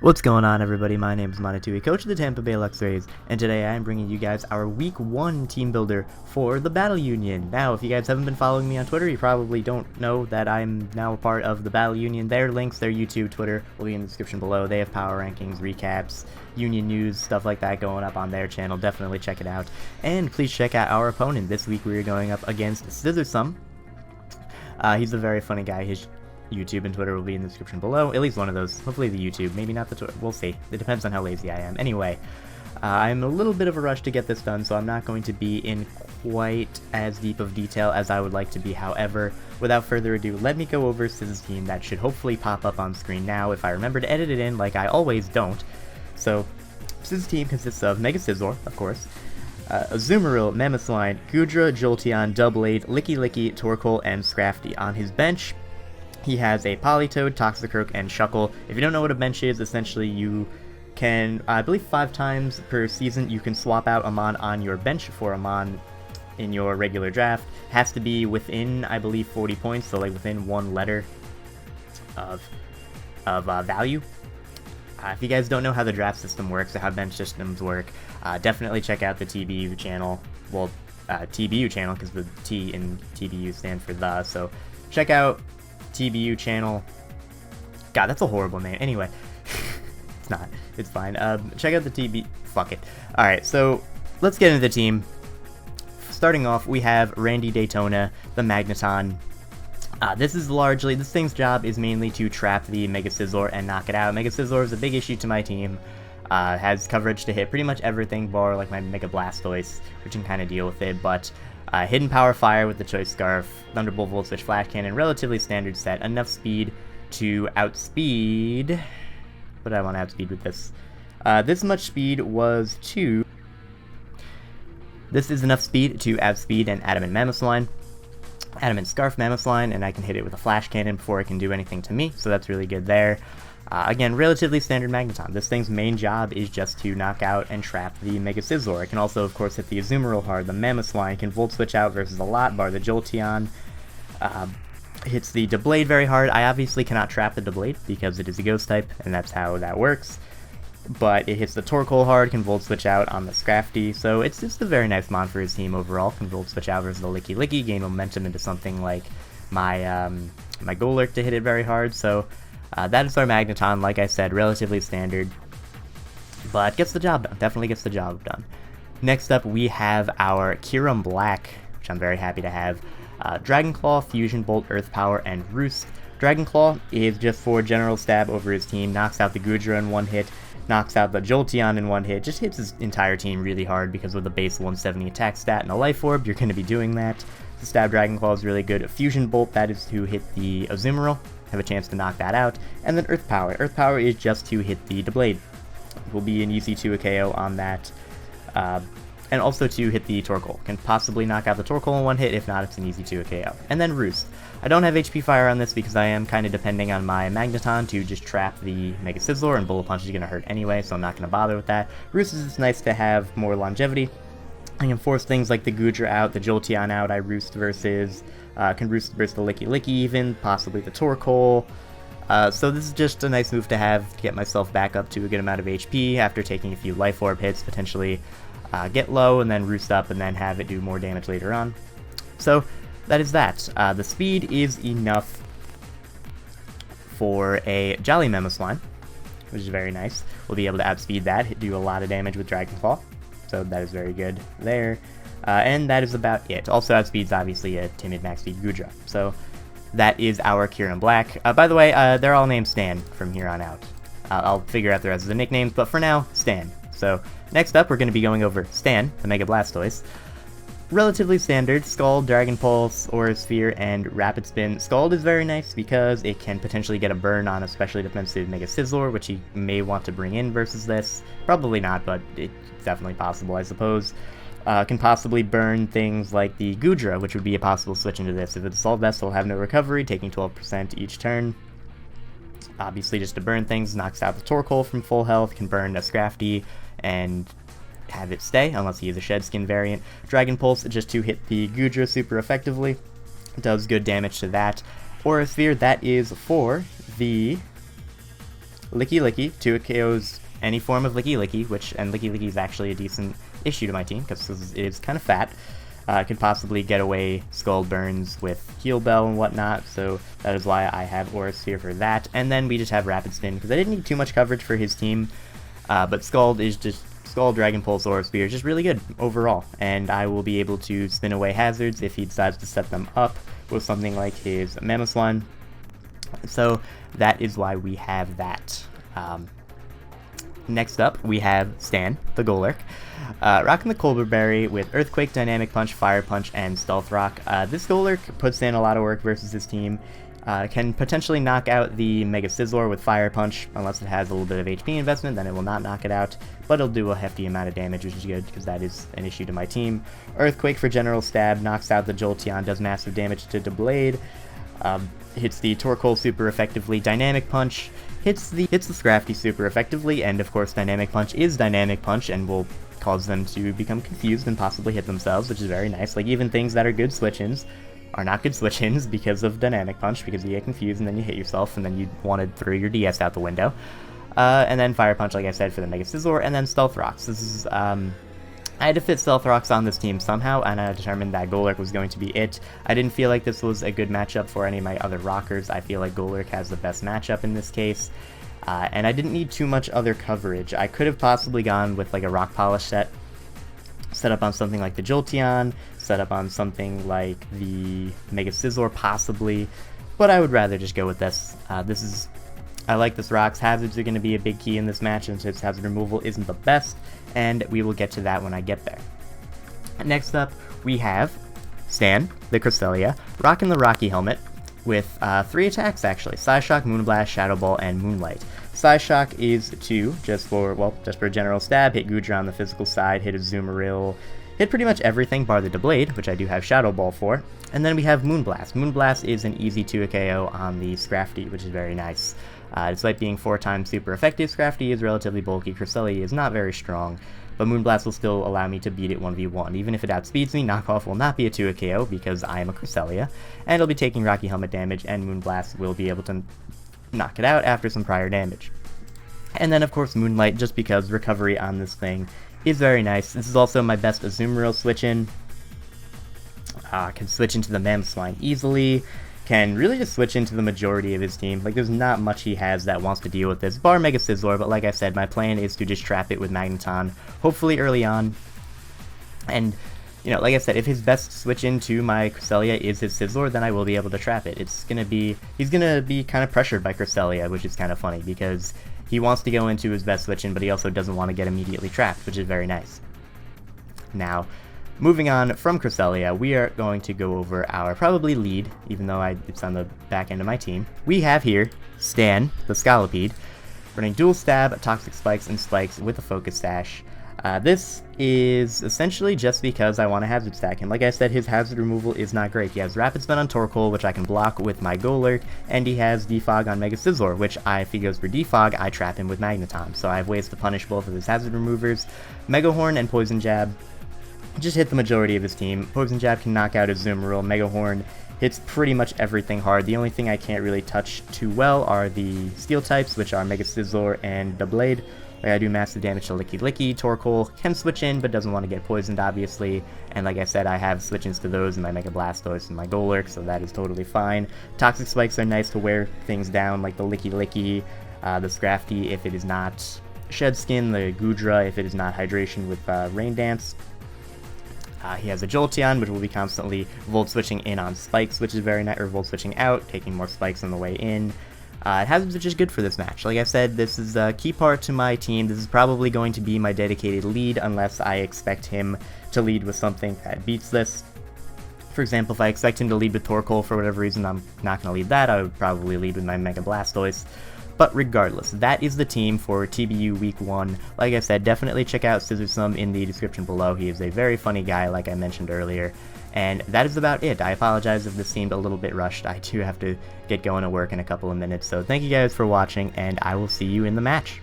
What's going on, everybody? My name is Monatui, coach of the Tampa Bay Luxrays, and today I am bringing you guys our Week 1 team builder for the Battle Union. Now, if you guys haven't been following me on Twitter, you probably don't know that I'm now a part of the Battle Union. Their links, their YouTube, Twitter will be in the description below. They have power rankings, recaps, Union news, stuff like that going up on their channel. Definitely check it out. And please check out our opponent. This week we are going up against Scizorsome. He's a very funny guy. His YouTube and Twitter will be in the description below. At least one of those. Hopefully the YouTube. Maybe not the Twitter. We'll see. It depends on how lazy I am. Anyway, I'm a little bit of a rush to get this done, so I'm not going to be in quite as deep of detail as I would like to be. However, without further ado, let me go over Siz's team. That should hopefully pop up on screen now if I remember to edit it in, like I always don't. So, Siz's team consists of Mega Scizor, of course, Azumarill, Mammothline, Goodra, Jolteon, Doublade, Licky Licky, Torkoal, and Scrafty. On his bench, he has a Politoed, Toxicroak, and Shuckle. If you don't know what a bench is, essentially you can, I believe 5 times per season, you can swap out a Mon on your bench for a Mon in your regular draft. Has to be within, I believe, 40 points, so like within one letter of value. If you guys don't know how the draft system works or how bench systems work, definitely check out the TBU channel. Well, TBU channel, because the T in TBU stand for the, so check out TBU channel. God, that's a horrible name. Anyway, it's not. It's fine. Check out the TB. Fuck it. Alright, so let's get into the team. Starting off, we have Randy Daytona, the Magneton. This thing's job is mainly to trap the Mega Scizor and knock it out. Mega Scizor is a big issue to my team. Has coverage to hit pretty much everything, bar like my Mega Blastoise, which can kind of deal with it, but Hidden Power Fire with the Choice Scarf, Thunderbolt, Volt Switch, Flash Cannon, relatively standard set, enough speed to outspeed. What do I want to outspeed with this? This much speed was to... This is enough speed to outspeed an Adamant Mammothline, Adamant Scarf Mammothline, and I can hit it with a Flash Cannon before it can do anything to me, so that's really good there. Again, relatively standard Magneton. This thing's main job is just to knock out and trap the Mega Scizor. It can also, of course, hit the Azumarill hard. The Mammothline can Volt Switch out versus a lot, bar the Jolteon. Hits the Doublade very hard. I obviously cannot trap the Doublade because it is a Ghost type, and that's how that works. But it hits the Torkoal hard, can Volt Switch out on the Scrafty, so it's just a very nice mon for his team overall. Can Volt Switch out versus the Licky Licky, gain momentum into something like my my Golurk to hit it very hard, so... that is our Magneton, like I said, relatively standard, but gets the job done, definitely gets the job done. Next up, we have our Kyurem Black, which I'm very happy to have. Dragon Claw, Fusion Bolt, Earth Power, and Roost. Dragon Claw is just for general stab over his team, knocks out the Goodra in one hit, knocks out the Jolteon in one hit, just hits his entire team really hard because with a base 170 attack stat and a Life Orb, you're going to be doing that. The stab Dragon Claw is really good. Fusion Bolt, that is to hit the Azumarill, have a chance to knock that out, and then Earth Power. Earth Power is just to hit the Doublade. It will be an easy 2 KO on that, and also to hit the Torkoal. Can possibly knock out the Torkoal in one hit, if not, it's an easy 2 KO. And then Roost. I don't have HP Fire on this because I am kind of depending on my Magneton to just trap the Mega Scizor, and Bullet Punch is going to hurt anyway, so I'm not going to bother with that. Roost is just nice to have more longevity. I can force things like the Goodra out, the Jolteon out. I Roost versus... can Roost versus the Licky Licky even, possibly the Torkoal. So this is just a nice move to have to get myself back up to a good amount of HP after taking a few Life Orb hits, potentially get low and then Roost up and then have it do more damage later on. So that is that. The speed is enough for a Jolly Mammothline, which is very nice. We'll be able to outspeed that, do a lot of damage with Dragon Claw. So that is very good there. And that is about it. Also outspeeds, obviously, a timid max speed Goodra. So that is our Kyurem Black. By the way, they're all named Stan from here on out. I'll figure out the rest of the nicknames, but for now, Stan. So next up, we're going to be going over Stan, the Mega Blastoise. Relatively standard, Scald, Dragon Pulse, Aura Sphere, and Rapid Spin. Scald is very nice because it can potentially get a burn on especially defensive Mega Scizor, which he may want to bring in versus this. Probably not, but it's definitely possible, I suppose. Can possibly burn things like the Goodra, which would be a possible switch into this. If it's Assault Vest, it'll have no recovery, taking 12% each turn. Obviously, just to burn things, knocks out the Torkoal from full health, can burn a Scrafty, and have it stay, unless he is a Shed Skin variant. Dragon Pulse, just to hit the Goodra super effectively, does good damage to that. Aura Sphere, that is for the Licky Licky, 2 KOs any form of Licky Licky, and Licky Licky is actually a decent issue to my team because it is kind of fat. Could possibly get away Skull Burns with Heal Bell and whatnot, so that is why I have Oris here for that. And then we just have Rapid Spin because I didn't need too much coverage for his team, but Skull, Dragon Pulse, Aura Spear is just really good overall, and I will be able to spin away hazards if he decides to set them up with something like his Mamoswine. So that is why we have that. Next up, we have Stan, the Golurk, rocking the Colbur Berry with Earthquake, Dynamic Punch, Fire Punch, and Stealth Rock. This Golurk puts in a lot of work versus his team. Can potentially knock out the Mega Scizor with Fire Punch, unless it has a little bit of HP investment, then it will not knock it out, but it'll do a hefty amount of damage, which is good, because that is an issue to my team. Earthquake for General Stab, knocks out the Jolteon, does massive damage to Doublade, hits the Torkoal super effectively. Dynamic Punch hits the Scrafty super effectively, and of course Dynamic Punch is Dynamic Punch, and will cause them to become confused and possibly hit themselves, which is very nice. Like, even things that are good switch-ins are not good switch-ins because of Dynamic Punch, because you get confused and then you hit yourself and then you want to throw your DS out the window. And then Fire Punch, like I said, for the Mega Scizor, and then Stealth Rocks. This is, I had to fit Stealth Rocks on this team somehow, and I determined that Golurk was going to be it. I didn't feel like this was a good matchup for any of my other rockers. I feel like Golurk has the best matchup in this case, and I didn't need too much other coverage. I could have possibly gone with like a Rock Polish set up on something like the Jolteon, set up on something like the Mega Scizor possibly, but I would rather just go with this. I like this Rocks. Hazards are going to be a big key in this match, and since hazard removal isn't the best, and we will get to that when I get there. Next up, we have Stan, the Cresselia, rocking the Rocky Helmet with 3 attacks actually: Psyshock, Moonblast, Shadow Ball, and Moonlight. Psyshock is 2, just for a general stab, hit Goodra on the physical side, hit a Azumarill, hit pretty much everything bar the Doublade, which I do have Shadow Ball for. And then we have Moonblast. Moonblast is an easy 2 KO on the Scrafty, which is very nice. Despite being 4 times super effective, Scrafty is relatively bulky, Cresselia is not very strong, but Moonblast will still allow me to beat it 1v1. Even if it outspeeds me, Knockoff will not be a 2 KO because I am a Cresselia, and it'll be taking Rocky Helmet damage, and Moonblast will be able to knock it out after some prior damage. And then of course Moonlight, just because recovery on this thing is very nice. This is also my best Azumarill switch-in. Can switch into the Mamoswine easily, can really just switch into the majority of his team. Like, there's not much he has that wants to deal with this, bar Mega Scizor, but like I said, my plan is to just trap it with Magneton, hopefully early on. And, you know, like I said, if his best switch into my Cresselia is his Scizor, then I will be able to trap it. He's gonna be kind of pressured by Cresselia, which is kind of funny, because he wants to go into his best switch-in, but he also doesn't want to get immediately trapped, which is very nice. Now, moving on from Cresselia, we are going to go over our probably lead, even though it's on the back end of my team. We have here Stan, the Scolipede, running Dual Stab, Toxic Spikes, and Spikes with a Focus Sash. This is essentially just because I want to Hazard Stack him. Like I said, his hazard removal is not great. He has Rapid Spin on Torkoal, which I can block with my Golurk, and he has Defog on Mega Scizor, which if he goes for Defog, I trap him with Magneton. So I have ways to punish both of his hazard removers. Mega Horn and Poison Jab just hit the majority of his team. Poison Jab can knock out his Azumarill. Mega Horn hits pretty much everything hard. The only thing I can't really touch too well are the Steel types, which are Mega Scizor and Doublade. Like, I do massive damage to Licky Licky. Torkoal can switch in, but doesn't want to get poisoned, obviously. And like I said, I have switch-ins to those in my Mega Blastoise and my Golurk, so that is totally fine. Toxic Spikes are nice to wear things down, like the Licky Licky, the Scrafty if it is not Shed Skin, the Goodra if it is not Hydration with Rain Dance. He has a Jolteon, which will be constantly Volt Switching in on Spikes, which is very nice, or Volt Switching out, taking more Spikes on the way in. Hazards are just good for this match. Like I said, this is a key part to my team. This is probably going to be my dedicated lead, unless I expect him to lead with something that beats this. For example, if I expect him to lead with Torkoal for whatever reason, I'm not going to lead that. I would probably lead with my Mega Blastoise. But regardless, that is the team for TBU Week 1. Like I said, definitely check out Scizorsome in the description below. He is a very funny guy, like I mentioned earlier. And that is about it. I apologize if this seemed a little bit rushed. I do have to get going to work in a couple of minutes. So thank you guys for watching, and I will see you in the match.